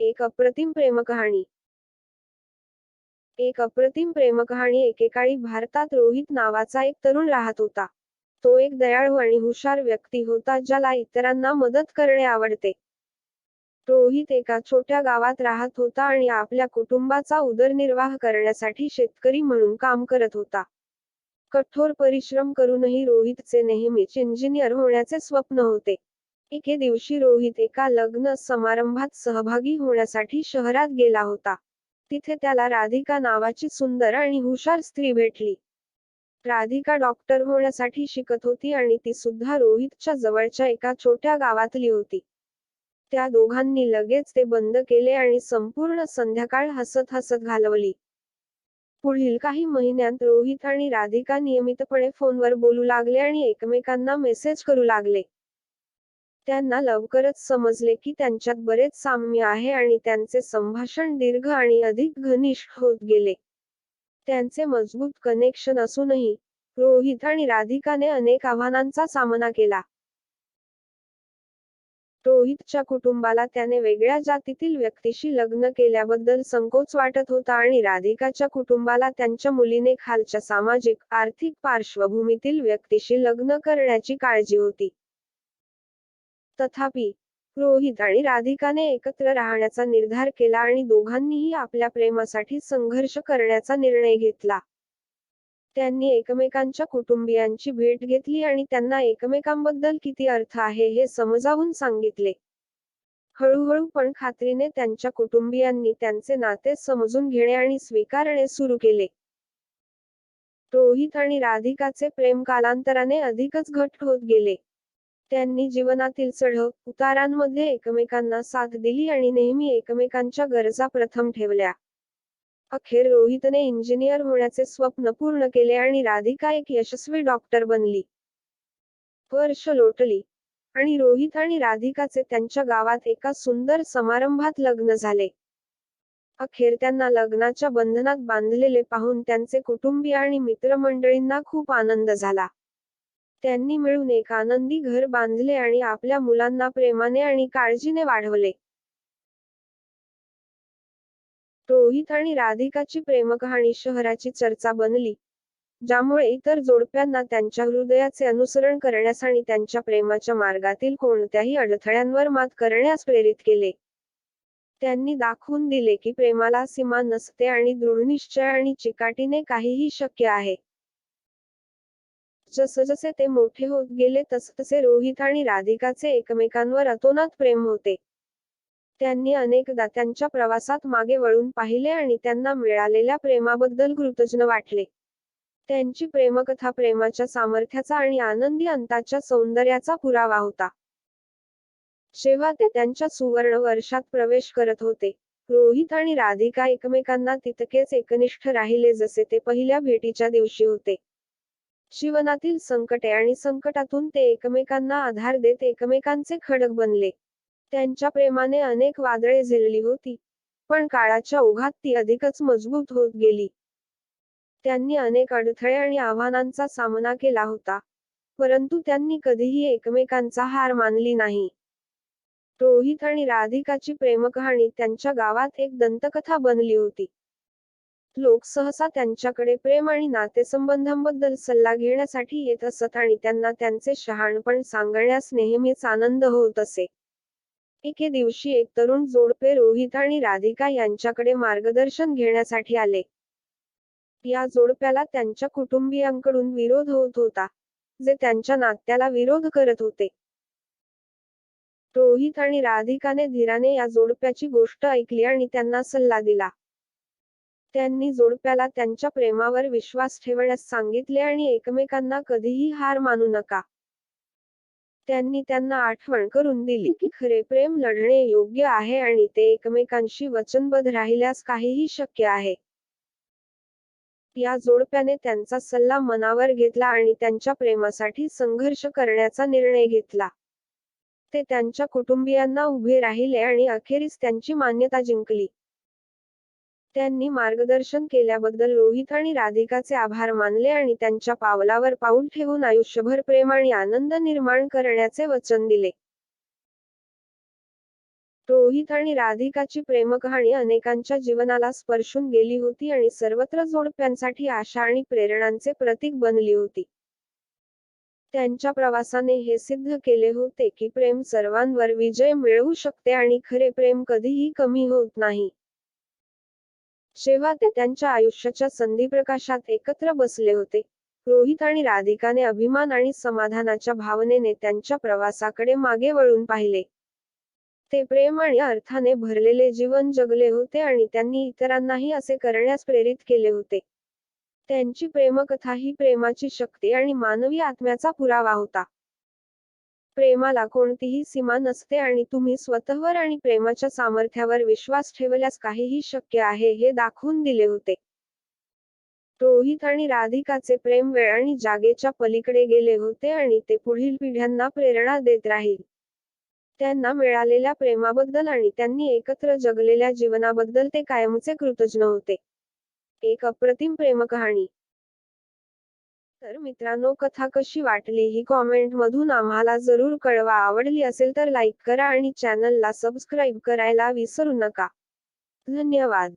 एक अप्रतिम प्रेमकहाणी. एक अप्रतिम प्रेमकहाणी. एकेकाळी भारतात रोहित नावाचा एक तरुण राहत होता. तो एक दयाळू आणि हुशार व्यक्ती होता ज्याला इतरांना मदत करणे आवडते. रोहित एका छोट्या गावात राहत होता आणि आपल्या कुटुंबाचा उदरनिर्वाह करण्यासाठी शेतकरी म्हणून काम करत होता. कठोर परिश्रम करूनही रोहितचे नेहमीच इंजिनियर होण्याचे स्वप्न होते. एके दिवशी रोहित एका लग्न समारंभात सहभागी होण्यासाठी शहरात गेला होता. तिथे त्याला राधिका नावाची सुंदर आणि हुशार स्त्री भेटली. राधिका डॉक्टर होण्यासाठी शिकत होती आणि ती सुद्धा रोहितच्या जवळच्या एका छोट्या गावातली होती. त्या दोघांनी लगेच ते बंद केले आणि संपूर्ण संध्याकाळ हसत हसत घालवली. पुढील काही महिन्यांत रोहित आणि राधिका नियमितपणे फोनवर बोलू लागले आणि एकमेकांना मेसेज करू लागले. त्यांना लवकरच समजले की त्यांच्यात बरेच साम्य आहे आणि त्यांचे संभाषण दीर्घ आणि अधिक घनिष्ठ होत गेले. त्यांचे मजबूत कनेक्शन असूनही रोहित आणि राधिकाने अनेक आव्हानांचा सामना केला. रोहितच्या कुटुंबाला त्याने वेगळ्या जातीतील व्यक्तीशी लग्न केल्याबद्दल संकोच वाटत होता आणि राधिकाच्या कुटुंबाला त्यांच्या मुलीने खालच्या सामाजिक, आर्थिक पार्श्वभूमीतील व्यक्तीशी लग्न करण्याची काळजी होती. तथापि, रोहित आणि राधिकाने एकत्र राहण्याचा निर्धार केला आणि दोघांनीही आपल्या प्रेमासाठी संघर्ष करण्याचा निर्णय घेतला. त्यांनी एकमेकांच्या कुटुंबियांची भेट घेतली आणि त्यांना एकमेकांबद्दल किती अर्थ आहे हे समजावून सांगितले. हळूहळू पण खात्रीने त्यांच्या कुटुंबियांनी त्यांचे नाते समजून घेणे आणि स्वीकारणे सुरू केले. रोहित आणि राधिकाचे प्रेम कालांतराने अधिकच घट्ट होत गेले. त्यांनी जीवनातील चढ-उतारांमध्ये एकमेकांना साथ दिली आणि नेहमी एकमेकांच्या गरजा प्रथम ठेवल्या. अखेर रोहितने इंजिनियर होण्याचे स्वप्न पूर्ण केले आणि राधिका एक यशस्वी डॉक्टर बनली. वर्ष लोटली आणि रोहित आणि राधिकाचे त्यांच्या गावात एका सुंदर समारंभात लग्न झाले. अखेर त्यांना लग्नाच्या बंधनात बांधलेले पाहून त्यांचे कुटुंबीय आणि मित्रमंडळींना खूप आनंद झाला. त्यांनी मिळून एक आनंदी घर बांधले आणि आपल्या मुलांना प्रेमाने आणि काळजीने वाढवले. रोहित आणि राधिकाची प्रेमकहाणी शहराची चर्चा बनली, ज्यामुळे इतर जोडप्यांना त्यांच्या हृदयाचे अनुसरण करण्यास आणि त्यांच्या प्रेमाच्या मार्गातील कोणत्याही अडथळ्यांवर मात करण्यास प्रेरित केले. त्यांनी दाखवून दिले की प्रेमाला सीमा नसते आणि दृढनिश्चय आणि चिकाटीने काहीही शक्य आहे. जसजसे ते मोठे होत गेले तसतसे रोहित आणि राधिकाचे एकमेकांवर अतोनात प्रेम होते. त्यांनी अनेकदा त्यांच्या प्रवासात मागे वळून पाहिले आणि त्यांना मिळालेल्या प्रेमाबद्दल कृतज्ञ वाटले. त्यांची प्रेमकथा प्रेमाच्या सामर्थ्याचा आणि आनंदी अंताच्या सौंदर्याचा पुरावा होता. जेव्हा ते त्यांच्या सुवर्ण वर्षात प्रवेश करत होते, रोहित आणि राधिका एकमेकांना तितकेच एकनिष्ठ राहिले जसे ते पहिल्या भेटीच्या दिवशी होते. जीवनातील संकटे आणि संकटातून ते एकमेकांना आधार देत एकमेकांचे खडक बनले. त्यांच्या प्रेमाने अनेक वादळे झेलली होती, पण काळाच्या ओघात ती अधिकच मजबूत होत गेली. त्यांनी अनेक अडथळे आणि आव्हानांचा सामना केला होता, परंतु त्यांनी कधीही एकमेकांचा हार मानली नाही. रोहित आणि राधिकाची प्रेमकहाणी त्यांच्या गावात एक दंतकथा बनली होती. लोक सहसा त्यांच्याकडे प्रेम आणि नातेसंबंधांबद्दल सल्ला घेण्यासाठी येत असत आणि त्यांना त्यांचे शहाणपण सांगण्यास नेहमीच आनंद होत असे. एके दिवशी एक तरुण जोडपे रोहित आणि राधिका यांच्याकडे मार्गदर्शन घेण्यासाठी आले. या जोडप्याला त्यांच्या कुटुंबियांकडून विरोध होत होता, जे त्यांच्या नात्याला विरोध करत होते. रोहित आणि राधिकाने धीराने या जोडप्याची गोष्ट ऐकली आणि त्यांना सल्ला दिला. त्यांनी जोडप्याला त्यांच्या प्रेमावर विश्वास ठेवण्यास सांगितले आणि एकमेकांना कधीही हार मानू नका. त्यांनी त्यांना आठवण करून दिली की खरे प्रेम लढणे योग्य आहे आणि ते एकमेकांशी वचनबद्ध राहिल्यास काहीही शक्य आहे. या जोडप्याने त्यांचा सल्ला मनावर घेतला आणि त्यांच्या प्रेमासाठी संघर्ष करण्याचा निर्णय घेतला. ते त्यांच्या कुटुंबियांना उभे राहिले आणि अखेरीस त्यांची मान्यता जिंकली. त्यांनी मार्गदर्शन केल्याबद्दल रोहित आणि राधिकाचे आभार मानले आणि त्यांच्या पावलावर पाऊल ठेवून आयुष्यभर प्रेम आणि आनंद निर्माण करण्याचे वचन दिले. रोहित आणि राधिकाची प्रेमकहाणी अनेकांच्या जीवनाला स्पर्शून गेली होती आणि सर्वत्र जोडप्यांसाठी आशा आणि प्रेरणांचे प्रतीक बनली होती. त्यांच्या प्रवासाने हे सिद्ध केले होते की प्रेम सर्वांवर विजय मिळवू शकते आणि खरे प्रेम कधीही कमी होत नाही. जेव्हा ते त्यांच्या आयुष्याच्या संधिप्रकाशात एकत्र बसले होते, रोहित आणि राधिकाने अभिमान आणि समाधानाच्या भावनेने त्यांच्या प्रवासाकडे मागे वळून पाहिले. ते प्रेम आणि अर्थाने भरलेले जीवन जगले होते आणि त्यांनी इतरांनाही असे करण्यास प्रेरित केले होते. त्यांची प्रेमकथा ही प्रेमाची शक्ती आणि मानवी आत्म्याचा पुरावा होता. प्रेमाला कोणतीही सीमा नसते आणि तुम्ही स्वतःवर आणि प्रेमाच्या सामर्थ्यावर विश्वास ठेवल्यास काहीही शक्य आहे हे दाखवून दिले होते. रोहित आणि राधिकाचे प्रेम वेळ आणि जागेच्या पलीकडे गेले होते आणि ते पुढील पिढ्यांना प्रेरणा देत राहील. त्यांना मिळालेल्या प्रेमाबद्दल आणि त्यांनी एकत्र जगलेल्या जीवनाबद्दल ते कायमचे कृतज्ञ होते. एक अप्रतिम प्रेमकहाणी. तर मित्रांनो, कथा कशी वाटली ही कॉमेंट मधून आम्हाला जरूर कळवा. आवडली असेल तर लाईक करा आणि चॅनलला सबस्क्राईब करायला विसरू नका. धन्यवाद.